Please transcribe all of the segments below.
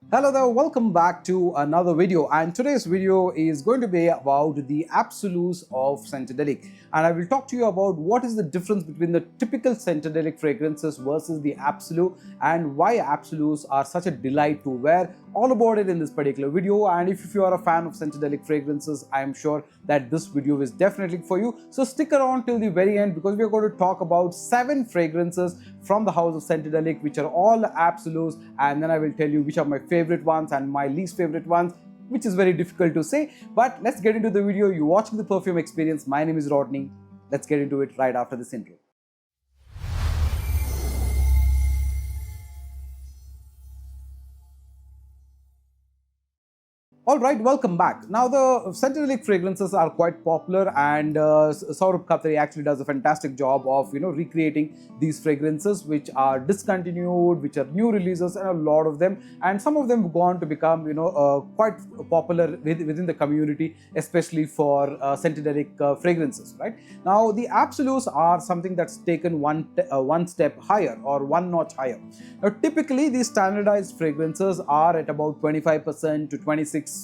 Hello there, welcome back to another video, and today's video is going to be about the Absolus of Scentedelic, and I will talk to you about what is the difference between the typical Scentedelic fragrances versus the Absolu and why Absolus are such a delight to wear. All about it in this particular video, and if you are a fan of Scentedelic fragrances, I am sure that this video is definitely for you. So stick around till the very end because we are going to talk about 7 fragrances from the house of Scentedelic which are all Absolus, and then I will tell you which are my favorite ones and my least favorite ones, which is very difficult to say. But let's get into the video. You're watching the Perfume Experience. My name is Rodney. Let's get into it right after this intro. Alright, welcome back. Now the Scentedelic fragrances are quite popular, and Saurabh Khatri actually does a fantastic job of recreating these fragrances which are discontinued, which are new releases, and a lot of them, and some of them have gone to become quite popular within the community, especially for Scentedelic fragrances. Right now, the Absolus are something that's taken one step higher or one notch higher. Now, typically these standardized fragrances are at about 25% to 26%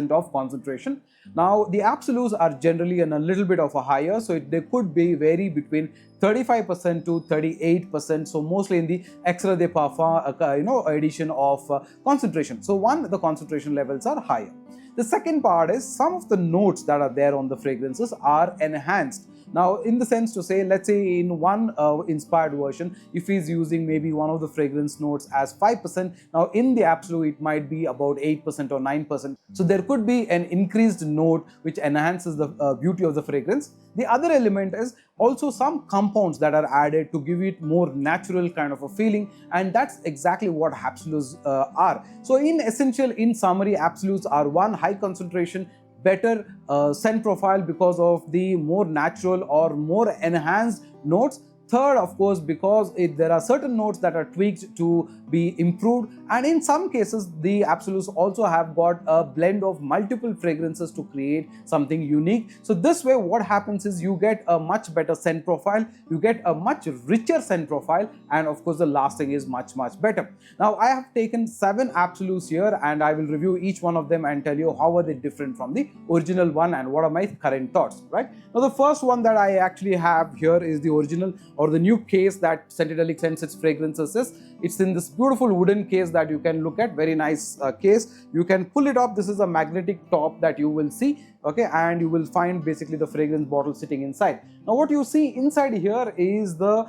of concentration. Now the Absolus are generally in a little bit of a higher, so they could be vary between 35% to 38%, so mostly in the extra de parfum edition of concentration. So the concentration levels are higher. The second part is some of the notes that are there on the fragrances are enhanced. Now, in the sense to say, let's say in one inspired version, if he's using maybe one of the fragrance notes as 5%, now in the Absolu it might be about 8% or 9%. So there could be an increased note which enhances the beauty of the fragrance. The other element is also some compounds that are added to give it more natural kind of a feeling, and that's exactly what Absolus are. So in summary, Absolus are one, high concentration, better scent profile because of the more natural or more enhanced notes. Third, of course, because there are certain notes that are tweaked to be improved, and in some cases the Absolus also have got a blend of multiple fragrances to create something unique. So this way what happens is you get a much better scent profile, you get a much richer scent profile, and of course the lasting is much better. Now I have taken 7 Absolus here, and I will review each one of them and tell you how are they different from the original one and what are my current thoughts. Right now, the first one that I actually have here is the original or the new case that Scentedelic sends its fragrances is. It's in this beautiful wooden case that you can look at, very nice case. You can pull it up. This is a magnetic top that you will see, okay, and you will find basically the fragrance bottle sitting inside. Now what you see inside here is the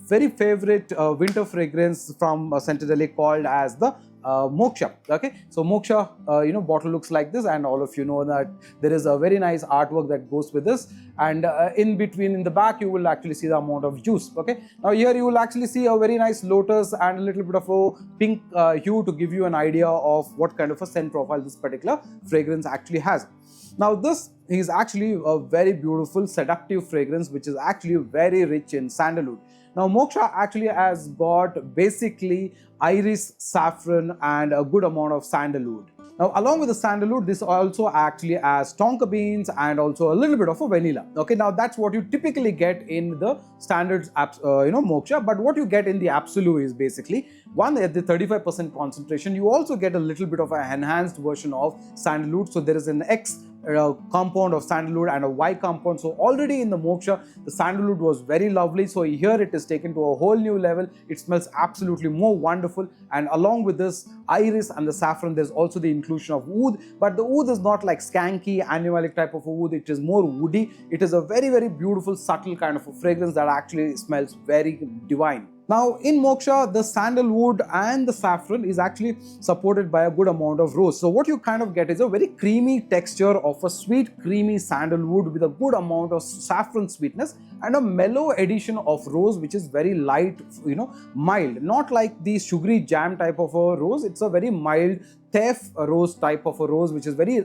very favorite winter fragrance from Scentedelic called as the Moksha. Okay, so Moksha bottle looks like this, and all of you know that there is a very nice artwork that goes with this, and in the back you will actually see the amount of juice. Okay, now here you will actually see a very nice lotus and a little bit of a pink hue to give you an idea of what kind of a scent profile this particular fragrance actually has. Now this is actually a very beautiful seductive fragrance which is actually very rich in sandalwood. Now Moksha actually has got basically iris, saffron, and a good amount of sandalwood. Now along with the sandalwood, this also actually has tonka beans and also a little bit of a vanilla. Okay, now that's what you typically get in the standard Moksha, but what you get in the Absolu is basically one, at the 35% concentration, you also get a little bit of an enhanced version of sandalwood. So there is an X compound of sandalwood and a Y compound. So already in the Moksha, the sandalwood was very lovely. So here it is taken to a whole new level. It smells absolutely more wonderful. And along with this iris and the saffron, there's also the inclusion of oud. But the oud is not like skanky, animalic type of oud. It is more woody. It is a very beautiful, subtle kind of a fragrance that actually smells very divine. Now in Moksha, the sandalwood and the saffron is actually supported by a good amount of rose. So what you kind of get is a very creamy texture of a sweet creamy sandalwood with a good amount of saffron sweetness and a mellow addition of rose which is very light, mild, not like the sugary jam type of a rose. It's a very mild teff rose type of a rose which is very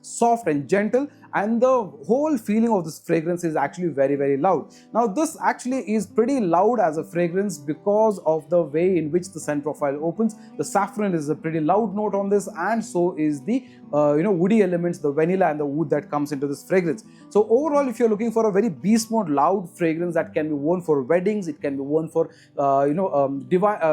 soft and gentle, and the whole feeling of this fragrance is actually very loud. Now this actually is pretty loud as a fragrance because of the way in which the scent profile opens. The saffron is a pretty loud note on this, and so is the woody elements, the vanilla and the wood that comes into this fragrance. So overall, if you're looking for a very beast mode loud loud fragrance that can be worn for weddings, it can be worn for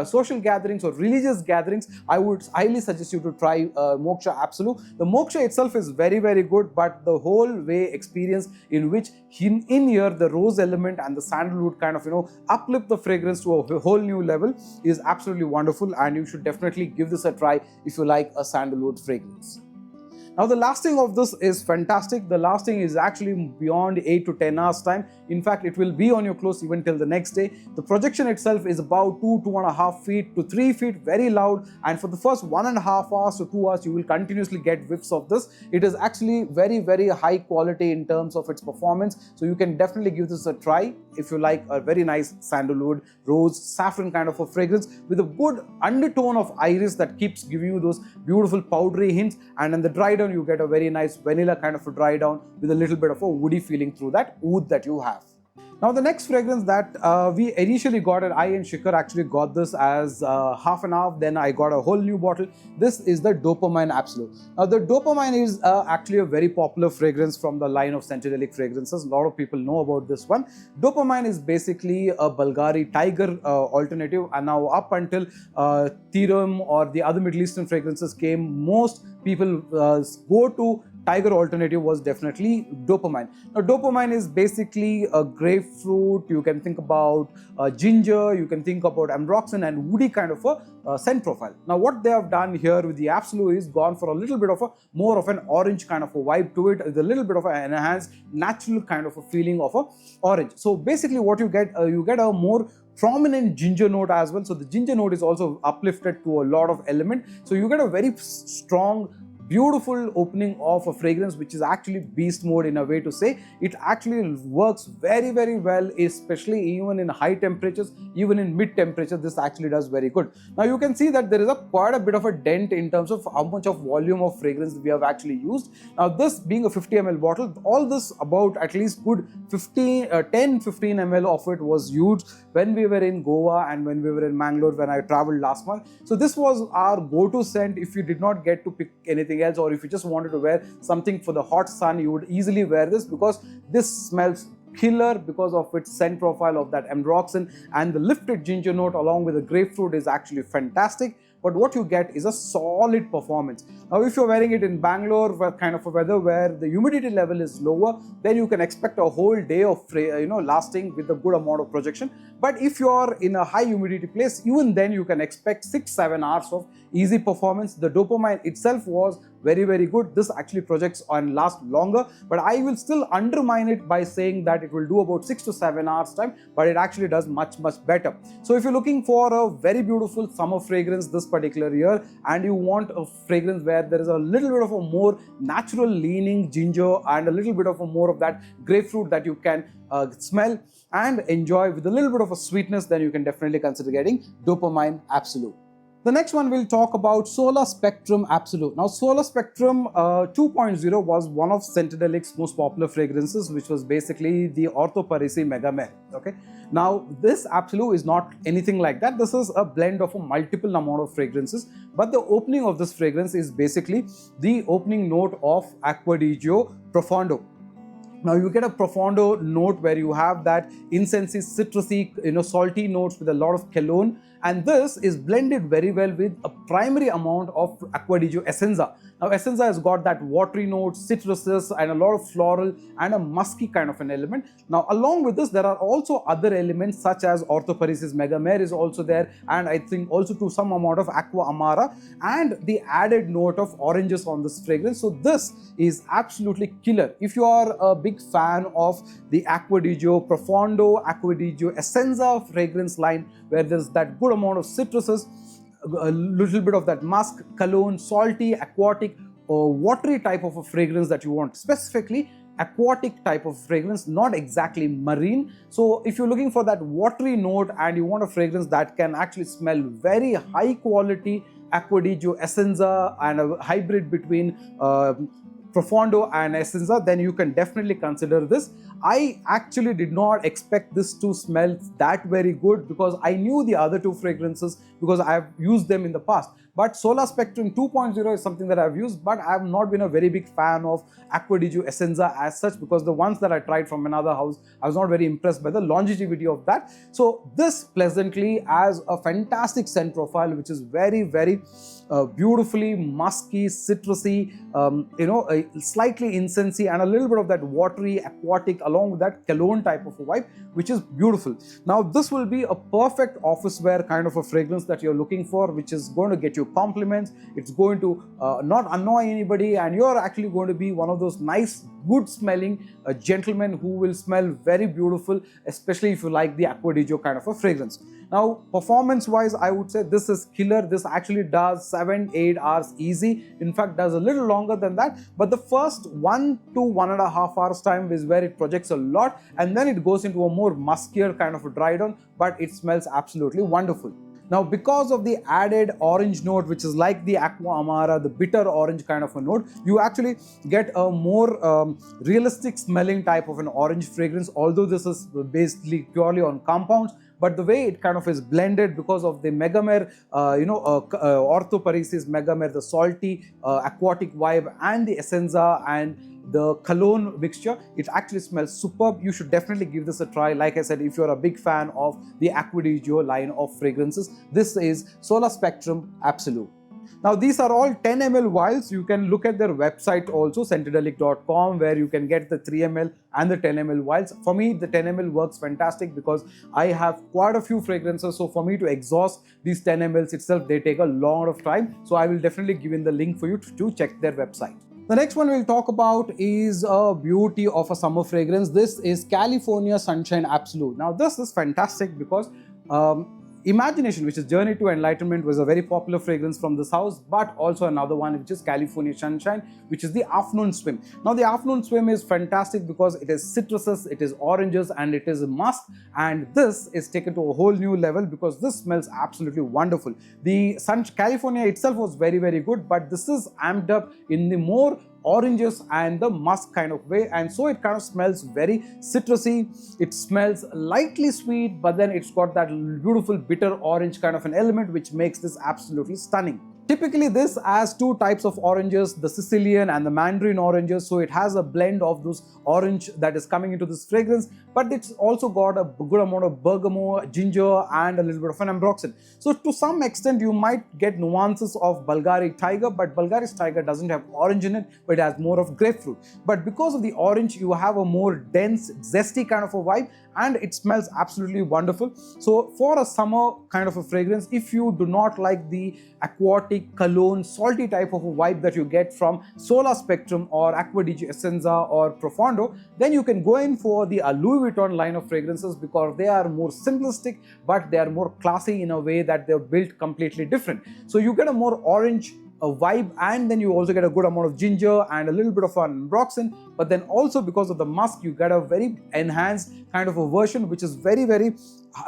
social gatherings or religious gatherings. I would highly suggest you to try Moksha Absolu. The Moksha itself is very, very good, but the whole way experience in which in here the rose element and the sandalwood kind of uplift the fragrance to a whole new level is absolutely wonderful, and you should definitely give this a try if you like a sandalwood fragrance. Now the lasting of this is fantastic. The lasting is actually beyond 8 to 10 hours time. In fact, it will be on your clothes even till the next day. The projection itself is about 2.5 feet to 3 feet, very loud, and for the first 1.5 hours to 2 hours you will continuously get whiffs of this. It is actually very, very high quality in terms of its performance, so you can definitely give this a try if you like a very nice sandalwood, rose, saffron kind of a fragrance with a good undertone of iris that keeps giving you those beautiful powdery hints, and in the dry down you get a very nice vanilla kind of a dry down with a little bit of a woody feeling through that oud that you have. Now the next fragrance that we initially got, and I and Shikhar actually got this as half and half, then I got a whole new bottle. This is the Dopamine Absolu. Now the Dopamine is actually a very popular fragrance from the line of Scentedelic fragrances. A lot of people know about this one. Dopamine is basically a Bulgari tiger alternative, and now up until Therum or the other Middle Eastern fragrances came, most people go to tiger alternative was definitely dopamine. Now dopamine is basically a grapefruit, you can think about ginger, you can think about ambroxan and woody kind of a scent profile. Now what they have done here with the Absolu is gone for a little bit of a more of an orange kind of a vibe to it, with a little bit of an enhanced natural kind of a feeling of a orange. So basically what you get a more prominent ginger note as well. So the ginger note is also uplifted to a lot of element. So you get a very strong, beautiful opening of a fragrance which is actually beast mode in a way to say. It actually works very, very well, especially even in high temperatures, even in mid temperature. This actually does very good. Now you can see that there is quite a bit of a dent in terms of how much of volume of fragrance we have actually used. Now this being a 50 ml bottle, all this about at least good 10-15 ml of it was used when we were in Goa and when we were in Mangalore when I traveled last month. So this was our go-to scent if you did not get to pick anything else, or if you just wanted to wear something for the hot sun, you would easily wear this, because this smells killer because of its scent profile of that ambroxan, and the lifted ginger note along with the grapefruit is actually fantastic. But what you get is a solid performance. Now if you're wearing it in Bangalore, where kind of a weather where the humidity level is lower, then you can expect a whole day of lasting with a good amount of projection. But if you're in a high humidity place, even then you can expect 6-7 hours of easy performance. The dopamine itself was very, very good. This actually projects and lasts longer, but I will still undermine it by saying that it will do about 6 to 7 hours time, but it actually does much, much better. So if you're looking for a very beautiful summer fragrance this particular year, and you want a fragrance where there is a little bit of a more natural leaning ginger and a little bit of a more of that grapefruit that you can smell and enjoy with a little bit of a sweetness, then you can definitely consider getting Dopamine Absolu. The next one we'll talk about Solar Spectrum Absolu. Now Solar Spectrum 2.0 was one of Scentedelic's most popular fragrances, which was basically the Ortho Parisi Mega Mer. Okay. Now this Absolu is not anything like that. This is a blend of a multiple amount of fragrances, but the opening of this fragrance is basically the opening note of Acqua di Gio Profondo. Now you get a profondo note where you have that incensey, citrusy, salty notes with a lot of cologne, and this is blended very well with a primary amount of Acqua di Gio Essenza. Now Essenza has got that watery notes, citruses, and a lot of floral and a musky kind of an element. Now along with this, there are also other elements such as Ortho Parisi's Mega Mer is also there, and I think also to some amount of Aqua Amara, and the added note of oranges on this fragrance. So this is absolutely killer. If you are a big fan of the Acqua di Gio Profondo, Acqua di Gio Essenza fragrance line, where there's that good amount of citruses, a little bit of that musk, cologne, salty, aquatic, or watery type of a fragrance that you want, specifically aquatic type of fragrance, not exactly marine. So if you're looking for that watery note and you want a fragrance that can actually smell very high quality Acqua di Gio Essenza and a hybrid between Profondo and Essenza, then you can definitely consider this. I actually did not expect this to smell that very good because I knew the other two fragrances because I have used them in the past. But Solar Spectrum 2.0 is something that I've used, but I have not been a very big fan of Acqua di Giu Essenza as such, because the ones that I tried from another house, I was not very impressed by the longevity of that. So this pleasantly has a fantastic scent profile, which is very, very beautifully musky, citrusy, slightly incensey, and a little bit of that watery, aquatic, along with that cologne type of a vibe, which is beautiful. Now, this will be a perfect office wear kind of a fragrance that you're looking for, which is going to get you compliments. It's going to not annoy anybody, and you're actually going to be one of those nice, good smelling gentlemen who will smell very beautiful, especially if you like the Acqua di Giu kind of a fragrance. Now, performance wise, I would say this is killer. This actually does 7-8 hours easy. In fact, does a little longer than that. But the first 1 to 1.5 hours time is where it projects a lot, and then it goes into a more muskier kind of a dry down, but it smells absolutely wonderful. Now, because of the added orange note, which is like the Aqua Amara, the bitter orange kind of a note, you actually get a more realistic smelling type of an orange fragrance, although this is basically purely on compounds. But the way it kind of is blended because of the Megamer, Orthoparesis Megamer, the salty aquatic vibe, and the Essenza and the cologne mixture, it actually smells superb. You should definitely give this a try. Like I said, if you're a big fan of the Acqua di Giu line of fragrances, this is Solar Spectrum Absolu. Now, these are all 10 ml vials. You can look at their website also, Scentedelic.com, where you can get the 3 ml and the 10 ml vials. For me, the 10 ml works fantastic because I have quite a few fragrances. So for me to exhaust these 10 mls itself, they take a lot of time. So I will definitely give in the link for you to check their website. The next one we'll talk about is a beauty of a summer fragrance. This is California Sunshine Absolu. Now, this is fantastic because Imagination, which is Journey to Enlightenment, was a very popular fragrance from this house, but also another one, which is California Sunshine, which is the Afternoon Swim. Now, the Afternoon Swim is fantastic because it is citruses, it is oranges, and it is musk, and this is taken to a whole new level because this smells absolutely wonderful. The California itself was very, very good, but this is amped up in the more oranges and the musk kind of way, and so it kind of smells very citrusy. It smells lightly sweet, but then it's got that beautiful bitter orange kind of an element, which makes this absolutely stunning. Typically, this has two types of oranges, the Sicilian and the Mandarin oranges, so it has a blend of those orange that is coming into this fragrance, but it's also got a good amount of bergamot, ginger, and a little bit of an ambroxan. So to some extent, you might get nuances of Bulgari Tiger, but Bulgari's Tiger doesn't have orange in it, but it has more of grapefruit. But because of the orange, you have a more dense, zesty kind of a vibe, and it smells absolutely wonderful. So for a summer kind of a fragrance, if you do not like the aquatic, cologne, salty type of a vibe that you get from Solar Spectrum or Acqua di Giu Essenza or Profondo, then you can go in for the Louis Vuitton line of fragrances because they are more simplistic, but they are more classy in a way that they're built completely different. So you get a more orange vibe, and then you also get a good amount of ginger and a little bit of an ambroxan, but then also because of the musk, you get a very enhanced kind of a version, which is very, very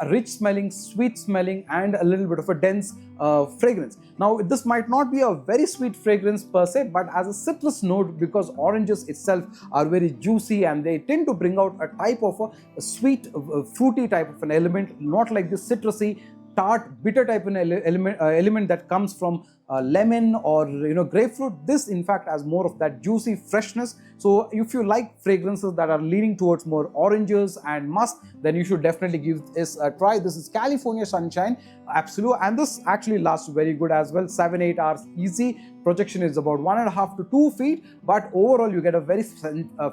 rich smelling, sweet smelling, and a little bit of a dense fragrance. Now, this might not be a very sweet fragrance per se, but as a citrus note, because oranges itself are very juicy and they tend to bring out a type of a sweet, fruity type of an element, not like this citrusy, tart, bitter type of an element that comes from lemon or grapefruit. This in fact has more of that juicy freshness. So if you like fragrances that are leaning towards more oranges and musk, then you should definitely give this a try. This is California Sunshine Absolu, and this actually lasts very good as well. 7-8 hours easy. Projection is about 1.5 to 2 feet, but overall you get a very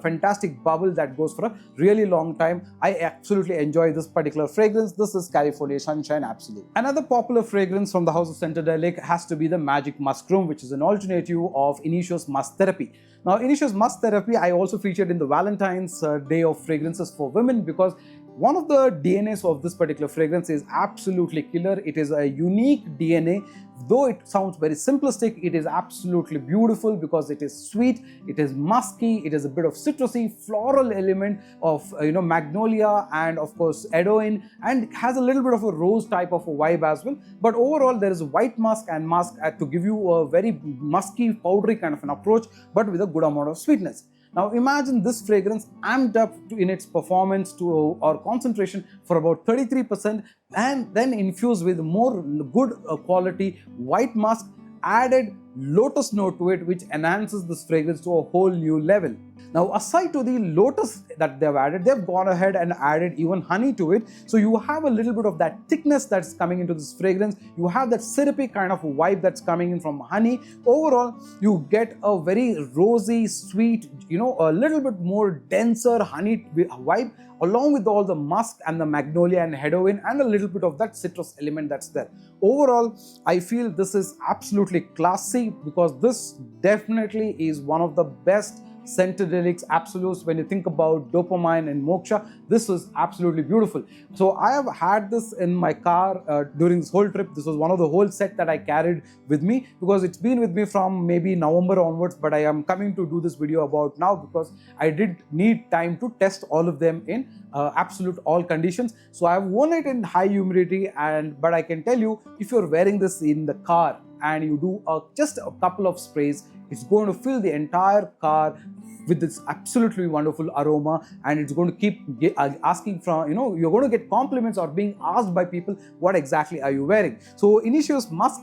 fantastic bubble that goes for a really long time. I absolutely enjoy this particular fragrance. This is California Sunshine Absolu. Another popular fragrance from the house of Scentedelic has to be the Magic Muskroom, which is an alternative of Initio's Musk Therapy. Now, Initio's Musk Therapy I also featured in the Valentine's Day of fragrances for women because one of the DNAs of this particular fragrance is absolutely killer. It is a unique DNA. Though it sounds very simplistic, it is absolutely beautiful because it is sweet, it is musky, it is a bit of citrusy, floral element of magnolia and of course edoine, and has a little bit of a rose type of a vibe as well. But overall, there is white musk and musk to give you a very musky, powdery kind of an approach, but with a good amount of sweetness. Now imagine this fragrance amped up in its performance to or concentration for about 33%, and then infused with more good quality white musk, added lotus note to it, which enhances this fragrance to a whole new level. Now, aside to the lotus that they've added, they've gone ahead and added even honey to it. So you have a little bit of that thickness that's coming into this fragrance. You have that syrupy kind of vibe that's coming in from honey. Overall, you get a very rosy, sweet, a little bit more denser honey vibe, along with all the musk and the magnolia and heroin and a little bit of that citrus element that's there. Overall, I feel this is absolutely classy, because this definitely is one of the best Scentedelic Absolus. When you think about Dopamine and Moksha, this was absolutely beautiful. So I have had this in my car during this whole trip. This was one of the whole set that I carried with me, because it's been with me from maybe November onwards, but I am coming to do this video about now because I did need time to test all of them in absolute all conditions. So I have worn it in high humidity, but I can tell you, if you're wearing this in the car and you do just a couple of sprays, it's going to fill the entire car with this absolutely wonderful aroma, and it's going to keep asking from, you're going to get compliments or being asked by people, what exactly are you wearing? So Initio's musk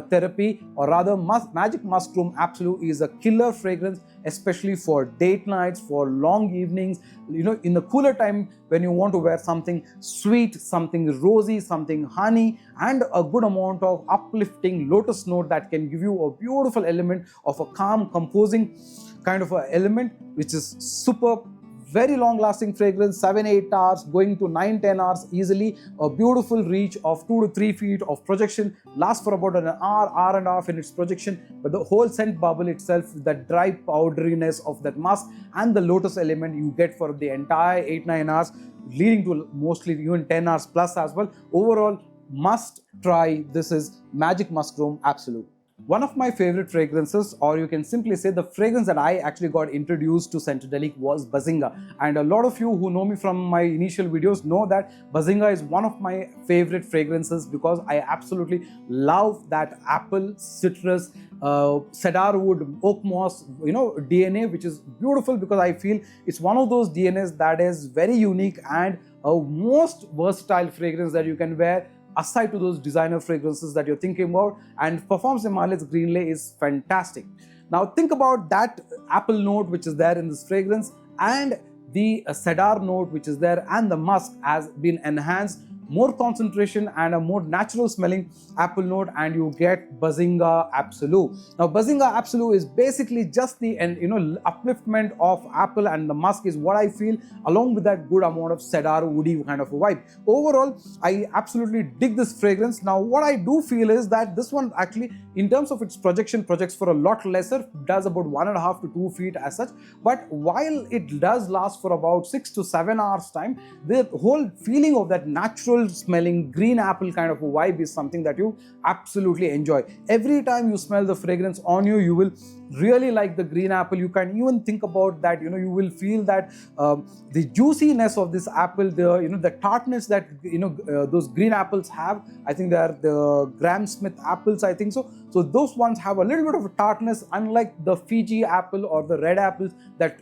therapy, or rather Magic Muskroom Absolu, is a killer fragrance, especially for date nights, for long evenings, in the cooler time when you want to wear something sweet, something rosy, something honey, and a good amount of uplifting lotus note that can give you a beautiful element of a calm, composing kind of an element, which is superb. Very long lasting fragrance, 7-8 hours, going to 9-10 hours easily. A beautiful reach of 2 to 3 feet of projection, lasts for about an hour and a half in its projection. But the whole scent bubble itself, the dry powderiness of that musk and the lotus element you get for the entire 8-9 hours, leading to mostly even 10 hours plus as well. Overall, must try. This is Magic Muskroom Absolu. One of my favorite fragrances, or you can simply say the fragrance that I actually got introduced to Scentedelic, was Bazinga. And a lot of you who know me from my initial videos know that Bazinga is one of my favorite fragrances, because I absolutely love that apple, citrus, cedar wood, oak moss, DNA, which is beautiful, because I feel it's one of those DNAs that is very unique and a most versatile fragrance that you can wear, aside to those designer fragrances that you're thinking about. And Perfumes Experience Greenlay is fantastic. Now think about that apple note which is there in this fragrance, and the cedar note which is there, and the musk has been enhanced, more concentration and a more natural smelling apple note, and you get Bazinga Absolu. Now Bazinga Absolu is basically just the upliftment of apple, and the musk is what I feel, along with that good amount of cedar woody kind of a vibe. Overall, I absolutely dig this fragrance. Now what I do feel is that this one actually, in terms of its projection, projects for a lot lesser, does about 1.5 to 2 feet as such, but while it does last for about 6 to 7 hours time, the whole feeling of that natural smelling green apple kind of a vibe is something that you absolutely enjoy. Every time you smell the fragrance on you, you will really like the green apple. You can even think about that, you will feel that the juiciness of this apple, the tartness that those green apples have. I think they are the Graham Smith apples, I think so. So those ones have a little bit of a tartness, unlike the Fiji apple or the red apples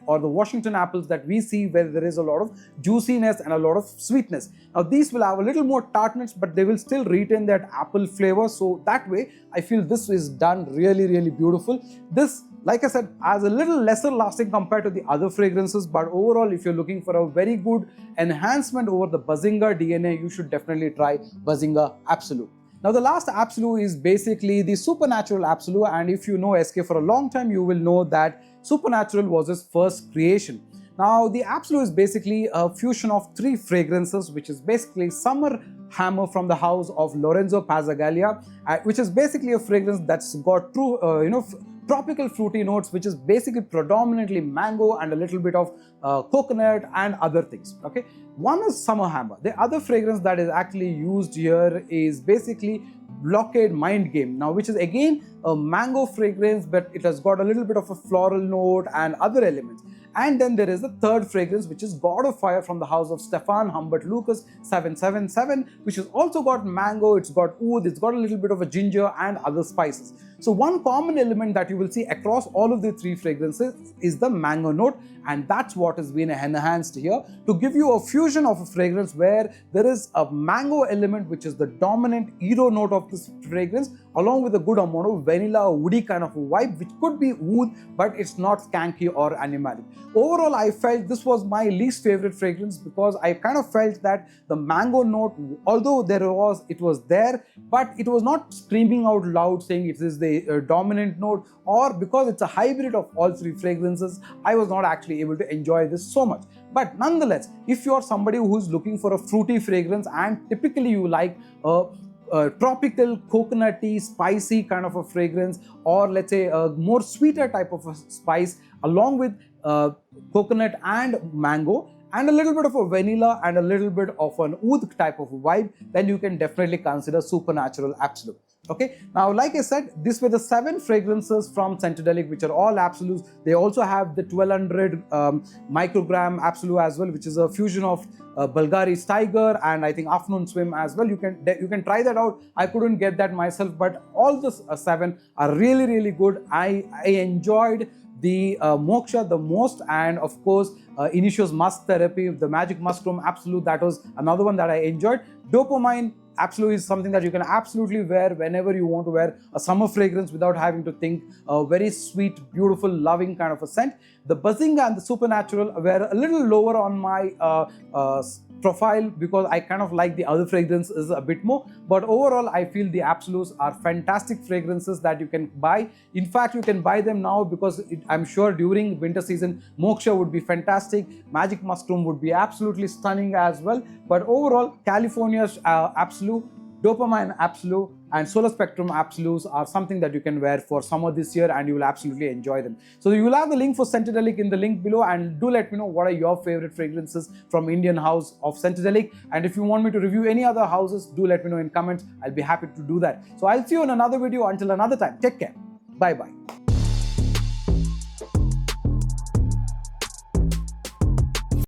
or the Washington apples that we see, where there is a lot of juiciness and a lot of sweetness. Now these will have a little more tartness, but they will still retain that apple flavor. So that way, I feel this is done really, really beautiful. This, like I said, has a little lesser lasting compared to the other fragrances, but overall, if you're looking for a very good enhancement over the Bazinga DNA, you should definitely try Bazinga Absolu. Now the last Absolu is basically the Supernatural Absolu, and if you know SK for a long time, you will know that Supernatural was his first creation. Now the Absolu is basically a fusion of 3 fragrances, which is basically Summer Hammer from the house of Lorenzo Passagallia, which is basically a fragrance that's got true, tropical fruity notes, which is basically predominantly mango and a little bit of coconut and other things. Okay, one is Summer Hammer. The other fragrance that is actually used here is basically Blockade Mind Game, now which is again a mango fragrance, but it has got a little bit of a floral note and other elements. And then there is the third fragrance, which is God of Fire from the house of Stefan Humbert Lucas 777, which has also got mango, it's got oud, it's got a little bit of a ginger and other spices. So one common element that you will see across all of the three fragrances is the mango note, and that's what has been enhanced here to give you a fusion of a fragrance where there is a mango element which is the dominant hero note of this fragrance, along with a good amount of vanilla, woody kind of a vibe, which could be oud, but it's not skanky or animalic. Overall, I felt this was my least favorite fragrance because I kind of felt that the mango note, although it was there, but it was not screaming out loud saying it is the dominant note, or because it's a hybrid of all three fragrances, I was not actually able to enjoy this so much. But nonetheless, if you're somebody who's looking for a fruity fragrance and typically you like a tropical, coconutty, spicy kind of a fragrance, or let's say a more sweeter type of a spice along with coconut and mango, and a little bit of a vanilla and a little bit of an oud type of vibe, then you can definitely consider Supernatural Absolu. Okay, now like I said, these were the 7 fragrances from Scentedelic, which are all Absolus. They also have the 1200 microgram Absolu as well, which is a fusion of Bulgari's Tiger and I think Afternoon Swim as well. You can try that out. I couldn't get that myself, but all the 7 are really good. I enjoyed the Moksha the most, and of course Initio's Musk Therapy, the Magic Muskroom Absolu, that was another one that I enjoyed. Dopamine Absolu is something that you can absolutely wear whenever you want to wear a summer fragrance without having to think. A very sweet, beautiful, loving kind of a scent. The Bazinga and the Supernatural were a little lower on my profile because I kind of like the other fragrances a bit more. But overall, I feel the Absolus are fantastic fragrances that you can buy. In fact, you can buy them now because I'm sure during winter season, Moksha would be fantastic. Magic Muskroom would be absolutely stunning as well. But overall, California's Absolu, Dopamine Absolu and Solar Spectrum Absolus are something that you can wear for summer this year and you will absolutely enjoy them. So you will have the link for Scentedelic in the link below, and do let me know what are your favorite fragrances from Indian house of Scentedelic, and if you want me to review any other houses, do let me know in comments. I'll be happy to do that. So I'll see you in another video. Until another time, take care. Bye bye.